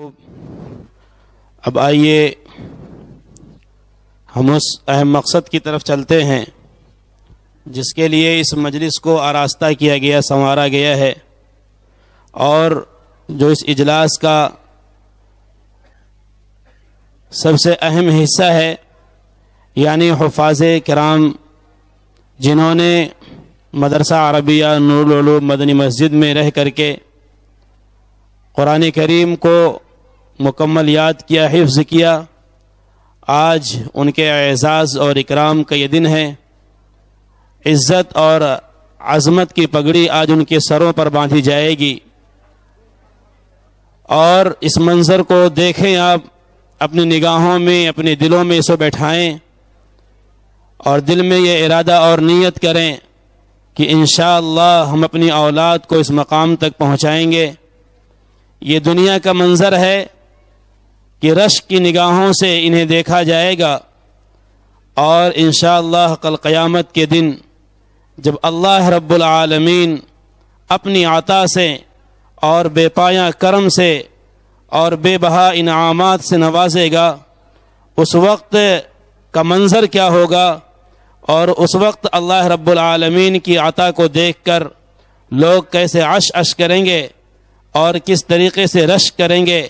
اب آئیے ہم اس اہم مقصد کی طرف چلتے ہیں جس کے لیے اس مجلس کو آراستہ کیا گیا، سنوارا گیا ہے، اور جو اس اجلاس کا سب سے اہم حصہ ہے، یعنی حفاظ کرام جنہوں نے مدرسہ عربیہ نور العلوم مدنی مسجد میں رہ کر کے قرآن کریم کو مکمل یاد کیا، حفظ کیا، آج ان کے اعزاز اور اکرام کا یہ دن ہے۔ عزت اور عظمت کی پگڑی آج ان کے سروں پر باندھی جائے گی، اور اس منظر کو دیکھیں، آپ اپنی نگاہوں میں، اپنے دلوں میں اسے بیٹھائیں اور دل میں یہ ارادہ اور نیت کریں کہ انشاءاللہ ہم اپنی اولاد کو اس مقام تک پہنچائیں گے۔ یہ دنیا کا منظر ہے کہ رشک کی نگاہوں سے انہیں دیکھا جائے گا، اور انشاءاللہ کل قیامت کے دن جب اللہ رب العالمین اپنی عطا سے اور بے پایہ کرم سے اور بے بہا انعامات سے نوازے گا، اس وقت کا منظر کیا ہوگا، اور اس وقت اللہ رب العالمین کی عطا کو دیکھ کر لوگ کیسے عش عش کریں گے اور کس طریقے سے رشک کریں گے۔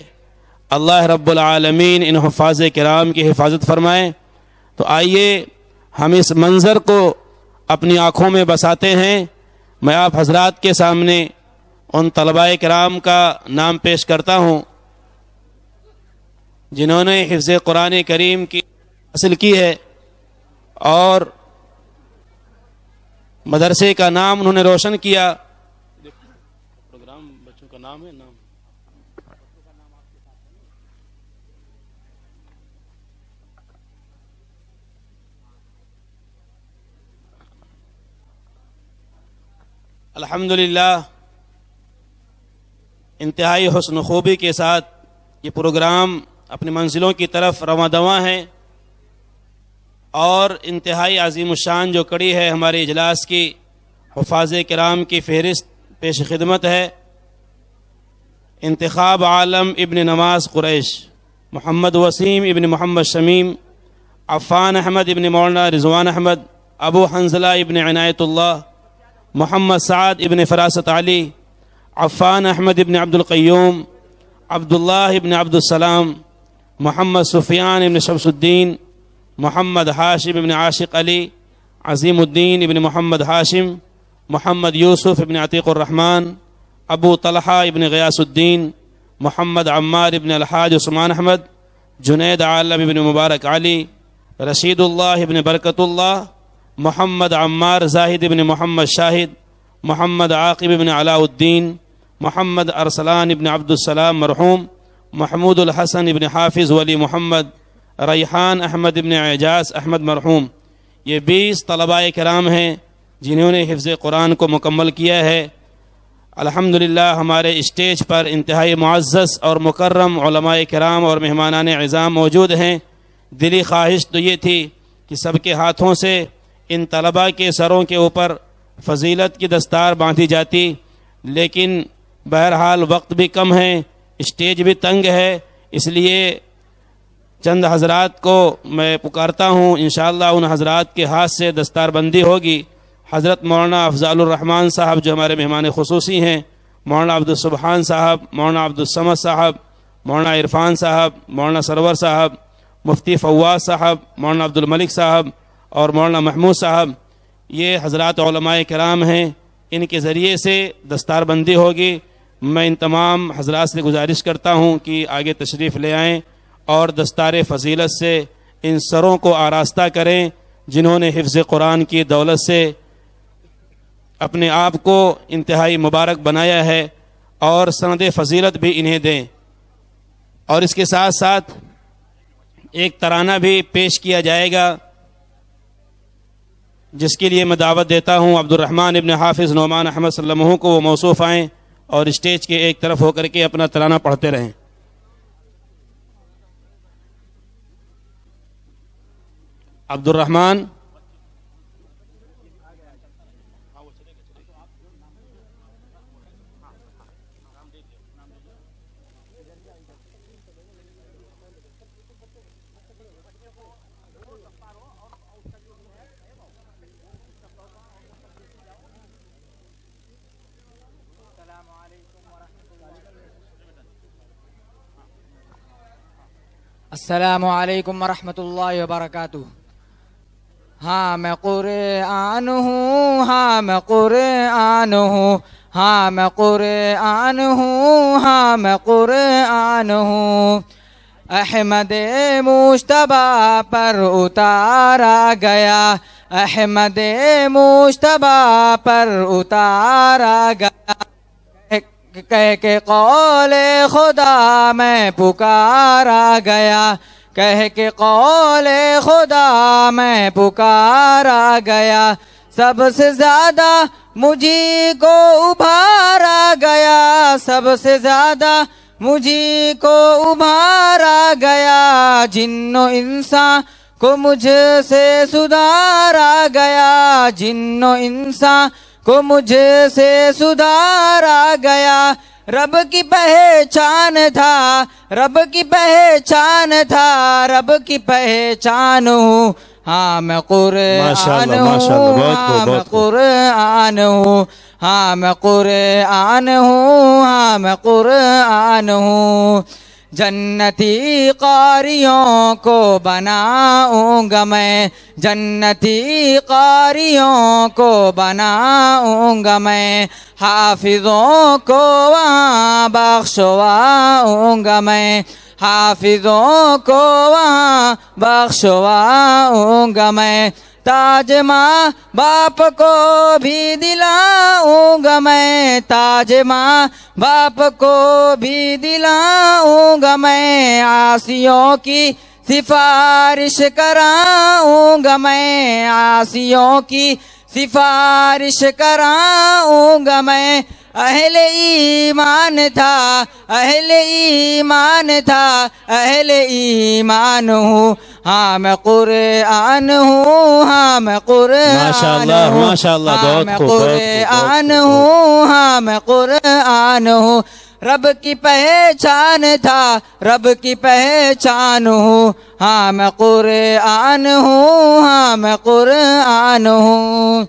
اللہ رب العالمین ان حفاظ کرام کی حفاظت فرمائے۔ تو آئیے ہم اس منظر کو اپنی آنکھوں میں بساتے ہیں۔ میں آپ حضرات کے سامنے ان طلباء کرام کا نام پیش کرتا ہوں جنہوں نے حفظ قرآن کریم کی حاصل کی ہے اور مدرسے کا نام انہوں نے روشن کیا۔ پروگرام بچوں کا نام ہے، نام الحمدللہ انتہائی حسن خوبی کے ساتھ یہ پروگرام اپنی منزلوں کی طرف رواں دواں ہے، اور انتہائی عظیم الشان جو کڑی ہے ہمارے اجلاس کی، حفاظ کرام کی فہرست پیش خدمت ہے۔ انتخاب عالم ابن نماز قریش، محمد وسیم ابن محمد شمیم، عفان احمد ابن مولانا رضوان احمد، ابو حنزلہ ابن عنایت اللہ، محمد سعد ابن فراست علی، عفان احمد ابن عبد القیوم، عبداللہ ابن عبد السلام، محمد سفیان ابن شمس الدین، محمد ہاشم ابن عاشق علی، عظیم الدین ابن محمد ہاشم، محمد یوسف ابن عتیق الرحمن، ابو طلحہ ابن غیاث الدین، محمد عمار ابن الحاج عثمان احمد، جنید عالم ابن مبارک علی، رشید اللہ ابن برکت اللہ، محمد عمار زاہد ابن محمد شاہد، محمد عاقب ابن علاء الدین، محمد ارسلان ابن عبد السلام مرحوم، محمود الحسن ابن حافظ ولی محمد، ریحان احمد ابن اعجاز احمد مرحوم۔ یہ 20 طلباء کرام ہیں جنہوں نے حفظ قرآن کو مکمل کیا ہے۔ الحمدللہ ہمارے اسٹیج پر انتہائی معزز اور مکرم علماء کرام اور مہمانان عظام موجود ہیں۔ دلی خواہش تو یہ تھی کہ سب کے ہاتھوں سے ان طلباء کے سروں کے اوپر فضیلت کی دستار باندھی جاتی، لیکن بہرحال وقت بھی کم ہے، اسٹیج بھی تنگ ہے، اس لیے چند حضرات کو میں پکارتا ہوں، انشاءاللہ ان حضرات کے ہاتھ سے دستار بندی ہوگی۔ حضرت مولانا افضال الرحمن صاحب جو ہمارے مہمان خصوصی ہیں، مولانا عبد السبحان صاحب، مولانا عبد الصمد صاحب، مولانا عرفان صاحب، مولانا سرور صاحب، مفتی فواز صاحب، مولانا عبد الملک صاحب اور مولانا محمود صاحب، یہ حضرات علماء کرام ہیں، ان کے ذریعے سے دستار بندی ہوگی۔ میں ان تمام حضرات سے گزارش کرتا ہوں کہ آگے تشریف لے آئیں اور دستار فضیلت سے ان سروں کو آراستہ کریں جنہوں نے حفظ قرآن کی دولت سے اپنے آپ کو انتہائی مبارک بنایا ہے، اور سند فضیلت بھی انہیں دیں۔ اور اس کے ساتھ ساتھ ایک ترانہ بھی پیش کیا جائے گا جس کے لیے میں دعوت دیتا ہوں عبد الرحمن ابن حافظ نعمان احمد صلی اللہ علیہ وسلم کو وہ موصوف آئیں اور اسٹیج کے ایک طرف ہو کر کے اپنا ترانہ پڑھتے رہیں۔ عبد الرحمن السلام علیکم ورحمۃ اللہ وبرکاتہ. ہاں میں قرآن ہوں، ہاں میں قرآن ہوں، ہاں میں قرآن ہوں، ہاں میں قرآن ہوں. احمد مجتبیٰ پر اتارا گیا، احمد مجتبیٰ پر اتارا گیا. کہہ کے قول خدا میں پکارا گیا، کہہ کے قول خدا میں پکارا گیا. سب سے زیادہ مجھی کو ابھارا گیا، سب سے زیادہ مجھی کو ابھارا گیا. جن و انسان کو مجھ سے سدھارا گیا، جن و انسان کو مجھ سے سدھارا گیا. رب کی پہچان تھا، رب کی پہچان تھا، رب کی پہچان ہوں. ہاں میں قرآن ہوں، ہاں میں قرآن ہوں، ہاں میں قرآن ہوں، ہاں میں قرآن ہوں. جنتی قاریوں کو بناؤں گا میں، جنتی قاریوں کو بناؤں گا میں. حافظوں کو وہاں بخشواؤں گا میں، حافظوں کو وہاں بخشواؤں گا میں. تاج ماں باپ کو بھی دلاؤں گا میں، تاج ماں باپ کو بھی دلاؤں گا میں. عاصیوں کی سفارش کراؤں گا میں، عاصیوں کی سفارش کراؤں گا میں. اہل ایمان تھا، اہل ایمان تھا، اہل ایمان ہوں. ہاں میں قرآن ہوں، ہاں میں قرآن ہوں، ہاں میں قرآن ہوں، ہاں میں قرآن ہوں. رب کی پہچان تھا، رب کی پہچان ہوں. ہاں میں قرآن ہوں، ہاں میں قرآن ہوں.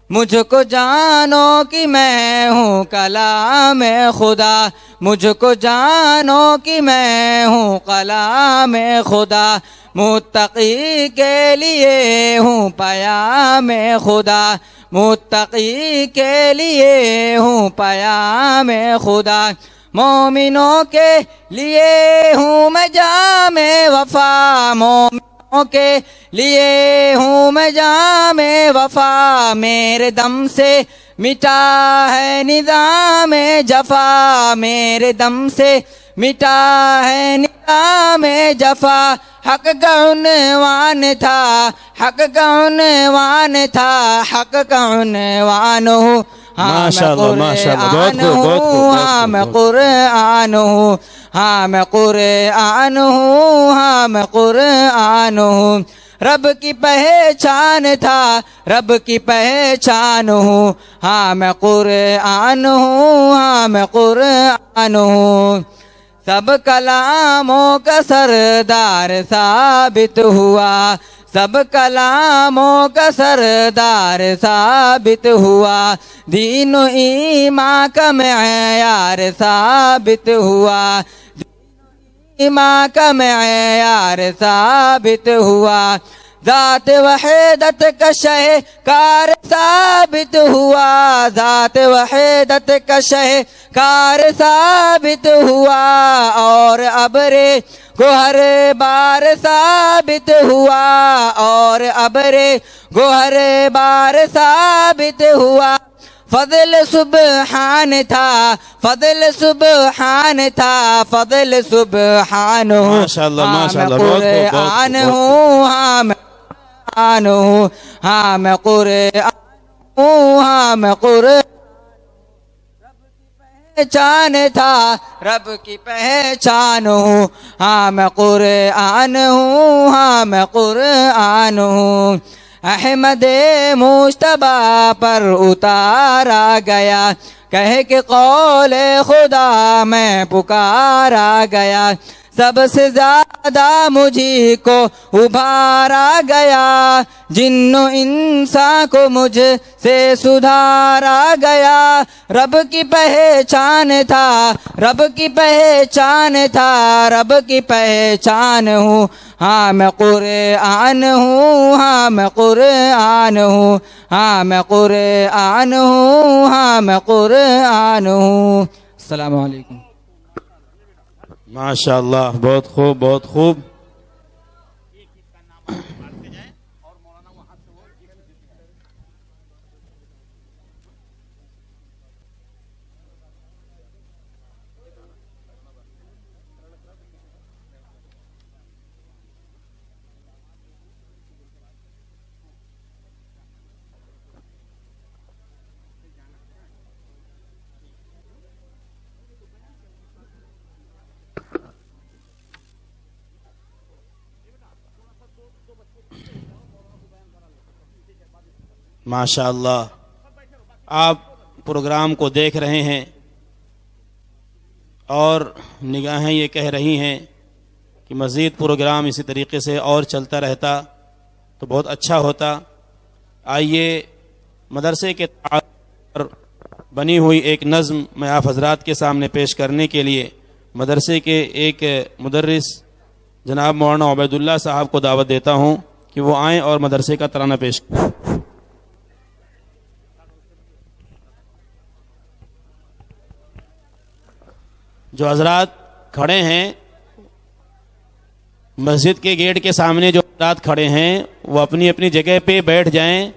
مجھ کو جانو کہ میں ہوں کلام خدا، مجھ کو جانو کہ میں ہوں کلام خدا. متقی کے لیے ہوں پیام خدا، متقی کے لیے ہوں پیام خدا. مومنوں کے لیے ہوں میں جام وفا، مومنوں کے لیے ہوں میں جام وفا. میرے دم سے مٹا ہے نظام جفا، میرے دم سے مٹا ہے نظام جفا. حق کا عنوان تھا، حق کا عنوان تھا، حق کا عنوان ہوں. ہاں میں قرآن ہوں، ہاں میں قرآن ہوں، ہاں میں قرآن ہوں، ہاں میں قرآن ہوں. رب کی پہچان تھا، رب کی پہچان ہوں. ہاں میں قرآن ہوں، ہاں میں قرآن ہوں. سب کلاموں کا سردار ثابت ہوا، سب کلاموں کا سردار ثابت ہوا. دین و ایمان کا معیار ثابت ہوا، ایمان کا معیار ثابت ہوا. ذات وحدت کا شہکار ثابت ہوا، ذات وحدت کا شہکار ثابت ہوا. اور ابر گوہر بار ثابت ہوا، اور ابر گوہر بار ثابت ہوا. فضل سبحان تھا، فضل سبحان تھا، فضل سبحان ہوں. ہاں میں قرآن ہوں، ہاں میں قرآن ہوں، ہاں میں قرآن ہوں، ہاں میں قرآن. پہچان تھا، رب کی پہچان ہوں. ہاں میں قرآن ہوں، ہاں میں قرآن ہوں. احمد مجتبی پر اتارا گیا، کہہ کے قول خدا میں پکارا گیا، سب سے زیادہ مجھے کو ابھارا گیا، جن و انسان کو مجھ سے سدھارا گیا، رب کی پہچان تھا، رب کی پہچان تھا، رب کی پہچان ہوں، ہاں میں قرآن ہوں، ہاں میں قرآن ہوں، ہاں میں قرآن ہوں، ہاں میں قرآن ہوں۔ السلام علیکم۔ ماشاء اللہ، بہت خوب، بہت خوب۔ ماشاء اللہ، آپ پروگرام کو دیکھ رہے ہیں اور نگاہیں یہ کہہ رہی ہیں کہ مزید پروگرام اسی طریقے سے اور چلتا رہتا تو بہت اچھا ہوتا۔ آئیے مدرسے کے پر بنی ہوئی ایک نظم میں آپ حضرات کے سامنے پیش کرنے کے لیے مدرسے کے ایک مدرس جناب مولانا عبید اللہ صاحب کو دعوت دیتا ہوں کہ وہ آئیں اور مدرسے کا ترانہ پیش کریں۔ جو حضرات کھڑے ہیں مسجد کے گیٹ کے سامنے، جو حضرات کھڑے ہیں وہ اپنی اپنی جگہ پہ بیٹھ جائیں،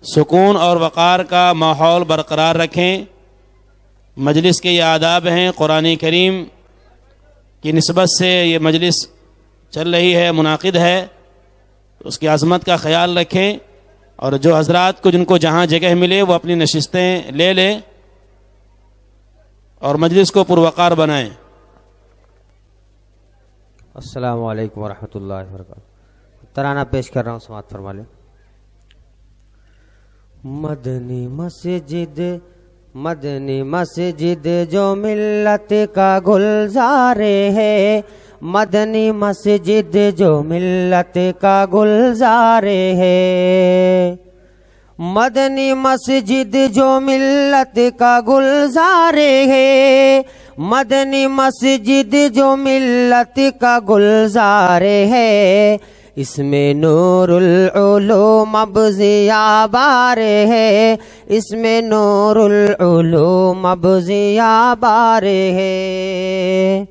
سکون اور وقار کا ماحول برقرار رکھیں۔ مجلس کے یہ آداب ہیں، قرآن کریم کی نسبت سے یہ مجلس چل رہی ہے، منعقد ہے، اس کی عظمت کا خیال رکھیں، اور جو حضرات کو جن کو جہاں جگہ ملے وہ اپنی نشستیں لے لیں اور مجلس کو پروقار بنائیں۔ السلام علیکم ورحمۃ اللہ وبرکاتہ۔ ترانہ پیش کر رہا ہوں، سماعت فرما لیں۔ مدنی مسجد، مدنی مسجد جو ملت کا گلزار ہے، مدنی مسجد جو ملت کا گلزار ہے، مدنی مسجد جو ملت کا گلزار ہے، مدنی مسجد جو ملت کا گلزار ہے، اس میں نور العلوم اب ضیا بار ہے، اس میں نور العلوم اب ضیا بار ہے،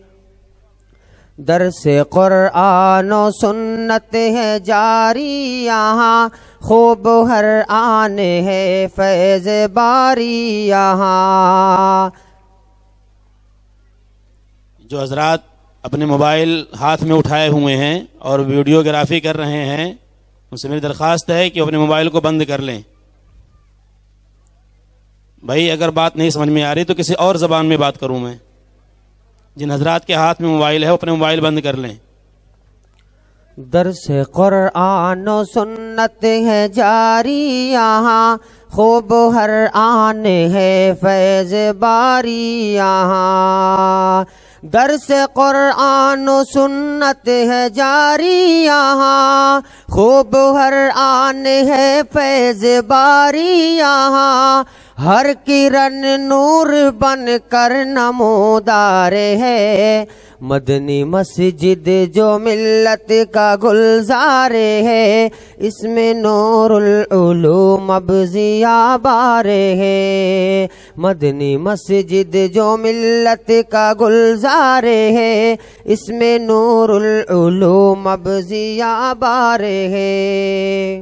درس قرآن و سنت ہے جاری یہاں، خوب ہر آن ہے فیض باری یہاں۔ جو حضرات اپنے موبائل ہاتھ میں اٹھائے ہوئے ہیں اور ویڈیوگرافی کر رہے ہیں، ان سے میری درخواست ہے کہ اپنے موبائل کو بند کر لیں۔ بھائی اگر بات نہیں سمجھ میں آ رہی تو کسی اور زبان میں بات کروں میں۔ جن حضرات کے ہاتھ میں موبائل ہے وہ اپنے موبائل بند کر لیں۔ درس قرآن و سنت ہے جاری یہاں، خوب ہر آن ہے فیض باری یہاں، درس قرآن و سنت ہے جاری یہاں، خوب ہر آن ہے فیض باری یہاں، ہر کرن نور بن کر نمودار ہے، مدنی مسجد جو ملت کا گلزار ہے، اس میں نور العلوم اب ضیا بار ہے، مدنی مسجد جو ملت کا گلزار ہے، اس میں نور العلوم اب ضیا بار ہے،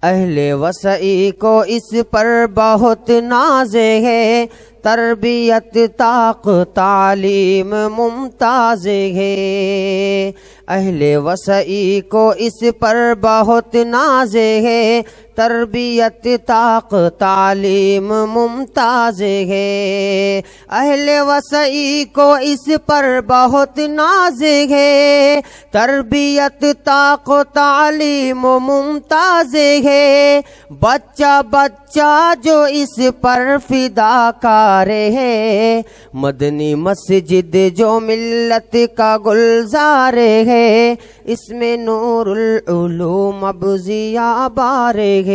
اہل وسعی کو اس پر بہت ناز ہے، تربیت طاق تعلیم ممتاز ہے، اہل وسعی کو اس پر بہت ناز ہے، تربیت طاق تعلیم ممتاز ہے، اہل وسعی کو اس پر بہت ناز ہے، تربیت طاق تعلیم ممتاز ہے، بچہ بچہ جو اس پر فدا کار ہے، مدنی مسجد جو ملت کا گلزار ہے، اس میں نور العلوم اب ضیا بار ہے،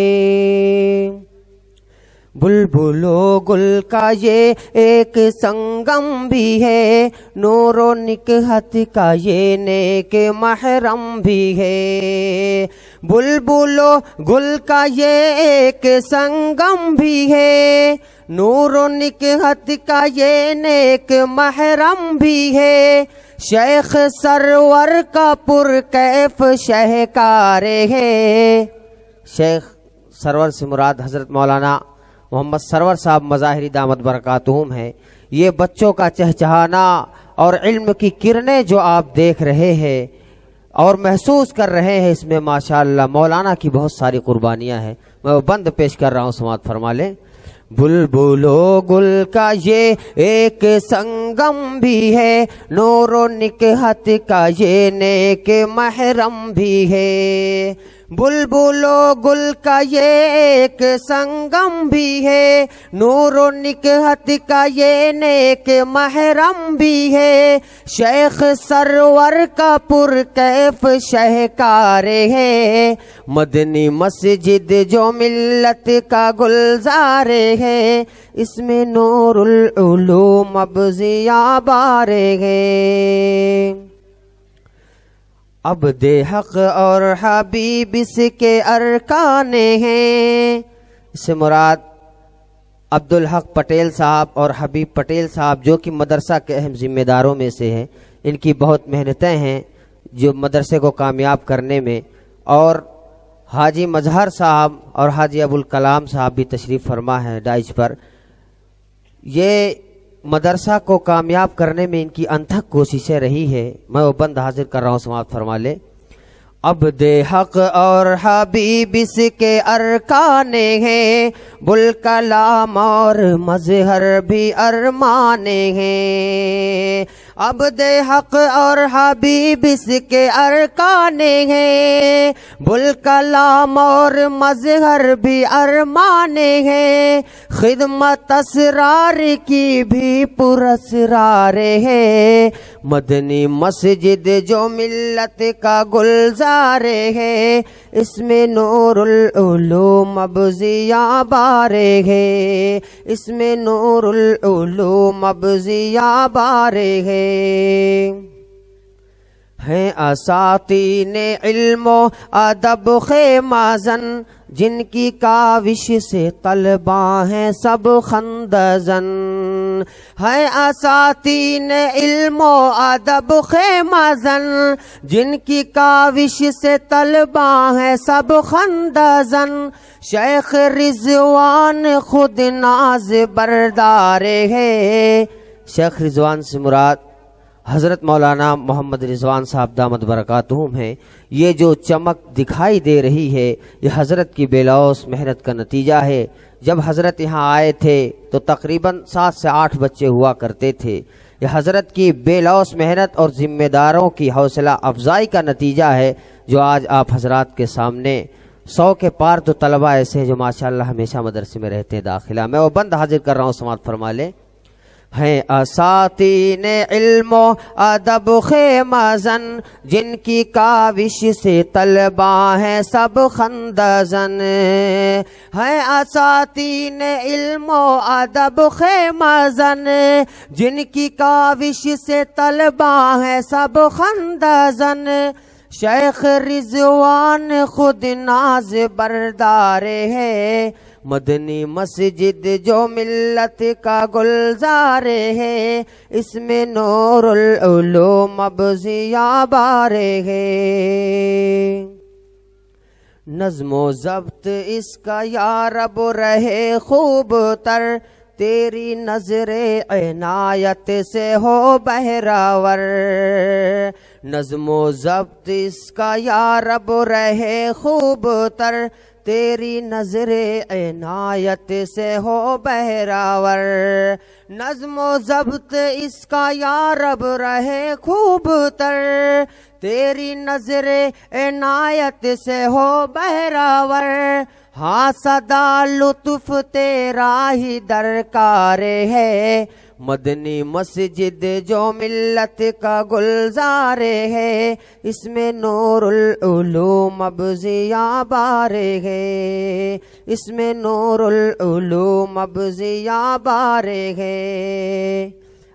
بلبل و گل کا یہ ایک سنگم بھی ہے، نور و نکہت کا یہ نیک محرم بھی ہے، بلبل و گل کا یہ ایک سنگم بھی ہے، نور و نکہت کا یہ نیک محرم بھی ہے، شیخ سرور کا پر کیف شہکار ہے، شیخ سرور سے مراد حضرت مولانا محمد سرور صاحب مظاہری دامت برکاتہم ہیں۔ یہ بچوں کا چہچہانا اور علم کی کرنیں جو آپ دیکھ رہے ہیں اور محسوس کر رہے ہیں، اس میں ماشاءاللہ مولانا کی بہت ساری قربانیاں ہیں۔ میں وہ بند پیش کر رہا ہوں، سماعت فرما لیں۔ بلبل و گل کا یہ ایک سنگم بھی ہے، نور و نکہت کا یہ نیک محرم بھی ہے، بلبل و گل کا یہ ایک سنگم بھی ہے، نور و نکہت کا یہ نیک محرم بھی ہے، شیخ سرور کا پر کیف شہکار ہے، مدنی مسجد جو ملت کا گلزار ہے، اس میں نور العلوم اب ضیا بار ہے، عبد حق اور حبیب اس کے ارکان ہیں، اس سے مراد عبدالحق پٹیل صاحب اور حبیب پٹیل صاحب جو کہ مدرسہ کے اہم ذمہ داروں میں سے ہیں، ان کی بہت محنتیں ہیں جو مدرسے کو کامیاب کرنے میں، اور حاجی مظہر صاحب اور حاجی ابوالکلام صاحب بھی تشریف فرما ہے ڈائج پر۔ یہ مدرسہ کو کامیاب کرنے میں ان کی انتھک کوششیں رہی ہے، میں وہ بند حاضر کر رہا ہوں، سماعت فرما لے۔ عبد حق اور حبیب اس کے ارکان ہیں، بلکلام اور مظہر بھی ارمان ہیں، عبد حق اور حبیب اس کے ارکان ہیں، بلکلام اور مظہر بھی ارمان ہیں، خدمت اسرار کی بھی پراسرار ہے، مدنی مسجد جو ملت کا گلزار ہے، اس میں نور العلوم اب ضیا بار ہے، اس میں نور العلوم اب ضیا بار ہے، ہیں اساتین علم و ادب خیمہ زن، جن کی کاوش سے طلباء ہیں سب خندزن، ہیں اساتین علم و ادب خیمہ زن، جن کی کاوش سے طلباء ہیں سب خندزن، شیخ رضوان خود ناز بردار ہے، شیخ رضوان سے مراد حضرت مولانا محمد رضوان صاحب دامت برکاتہم ہیں۔ یہ جو چمک دکھائی دے رہی ہے یہ حضرت کی بے لوث محنت کا نتیجہ ہے۔ جب حضرت یہاں آئے تھے تو تقریباً 7 سے 8 بچے ہوا کرتے تھے۔ یہ حضرت کی بے لوث محنت اور ذمہ داروں کی حوصلہ افزائی کا نتیجہ ہے جو آج آپ حضرات کے سامنے 100 کے پار تو طلبہ ایسے ہیں جو ماشاءاللہ ہمیشہ مدرسے میں رہتے ہیں داخلہ۔ میں وہ بند حاضر کر رہا ہوں، سماعت فرما لیں۔ ہیں اساتین علم و ادب خیمہ زن، جن کی کاوش سے طلباء ہیں سب خندزن، ہیں اساتین علم و ادب خیمہ زن، جن کی کاوش سے طلباء ہیں سب خندزن، شیخ رضوان خود ناز بردار ہے، مدنی مسجد جو ملت کا گلزار ہے، اس میں نور العلوم اب ضیا بار ہے، نظم و ضبط اس کا یا رب رہے خوب تر، تیری نظر عنایت سے ہو بہراور نظم و ضبط اس کا یا رب رہے خوب تر تیری نظر عنایت سے ہو بہراور نظم و ضبط اس کا یا رب رہے خوب تر تیری نظر عنایت سے ہو بہراور ہاں صدا لطف تیرا ہی درکار ہے مدنی مسجد جو ملت کا گلزار ہے اس میں نور العلوم اب ضیاء بار ہے اس میں نور العلوم اب ضیاء بار ہے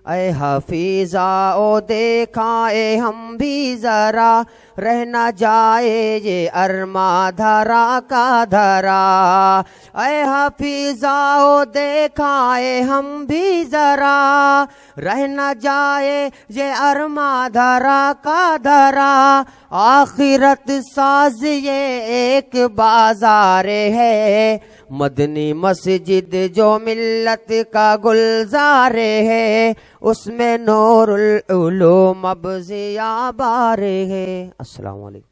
اے حفیظہ او دیکھائے ہم بھی ذرا رہ نہ جائے یہ ارما دھرا کا دھرا اے حفیظہ او دیکھائے ہم بھی ذرا رہ نہ جائے یہ ارما دھرا کا دھرا آخرت ساز یہ ایک بازار ہے مدنی مسجد جو ملت کا گلزار ہے اس میں نور العلوم اب ضیاء بار ہے السلام علیکم